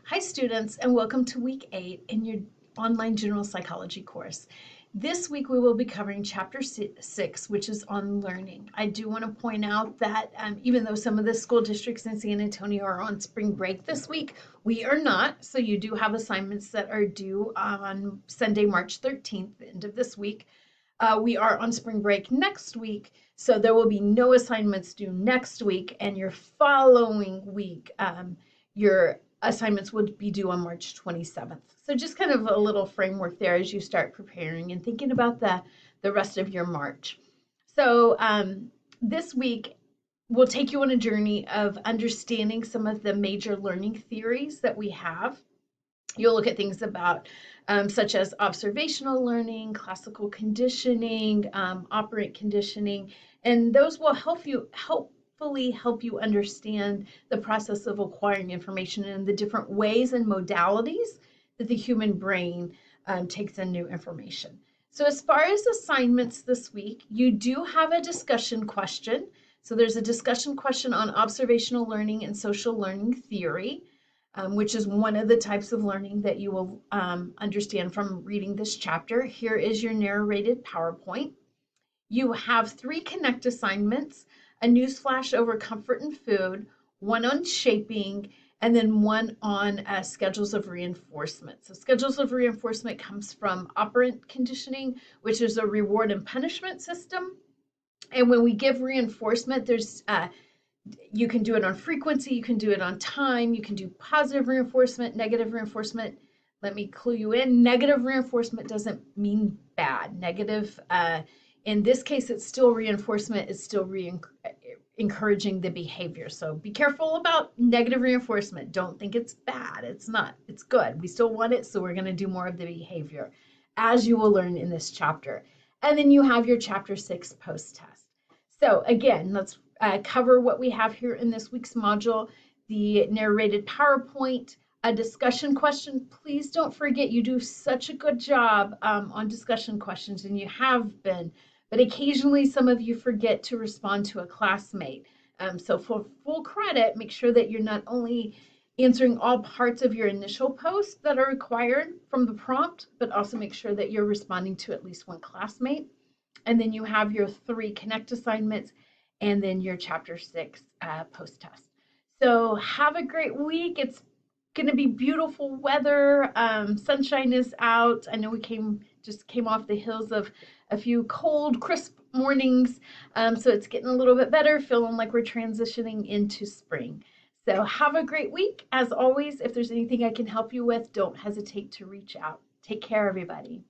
Hi students, and welcome to week 8 in your online general psychology course. This week we will be covering chapter 6, which is on learning. I do want to point out that even though some of the school districts in San Antonio are on spring break this week, we are not. So you do have assignments that are due on Sunday, March 13th, the end of this week. We are on spring break next week, so there will be no assignments due next week, and your following week, your assignments would be due on March 27th. So just kind of a little framework there as you start preparing and thinking about the rest of your March. So this week, we'll take you on a journey of understanding some of the major learning theories that we have. You'll look at things about such as observational learning, classical conditioning, operant conditioning, and those will hopefully help you understand the process of acquiring information and the different ways and modalities that the human brain takes in new information. So as far as assignments this week, you do have a discussion question. So there's a discussion question on observational learning and social learning theory, which is one of the types of learning that you will understand from reading this chapter. Here is your narrated PowerPoint. You have 3 Connect assignments, a newsflash over comfort and food, one on shaping, and then one on schedules of reinforcement. So schedules of reinforcement comes from operant conditioning, which is a reward and punishment system. And when we give reinforcement, there's you can do it on frequency, you can do it on time, you can do positive reinforcement, negative reinforcement. Let me clue you in. Negative reinforcement doesn't mean bad. Negative, in this case, it's still reinforcement, it's still encouraging the behavior. So be careful about negative reinforcement. Don't think it's bad. It's not. It's good. We still want it, so we're going to do more of the behavior, as you will learn in this chapter. And then you have your chapter 6 post-test. So again, let's cover what we have here in this week's module, the narrated PowerPoint, a discussion question. Please don't forget, you do such a good job on discussion questions, and you have been, but occasionally some of you forget to respond to a classmate. So for full credit, make sure that you're not only answering all parts of your initial post that are required from the prompt, but also make sure that you're responding to at least one classmate. And then you have your 3 Connect assignments, and then your chapter 6 post-test. So have a great week. It's going to be beautiful weather. Sunshine is out. I know we just came off the hills of a few cold, crisp mornings. So it's getting a little bit better, feeling like we're transitioning into spring. So have a great week. As always, if there's anything I can help you with, don't hesitate to reach out. Take care, everybody.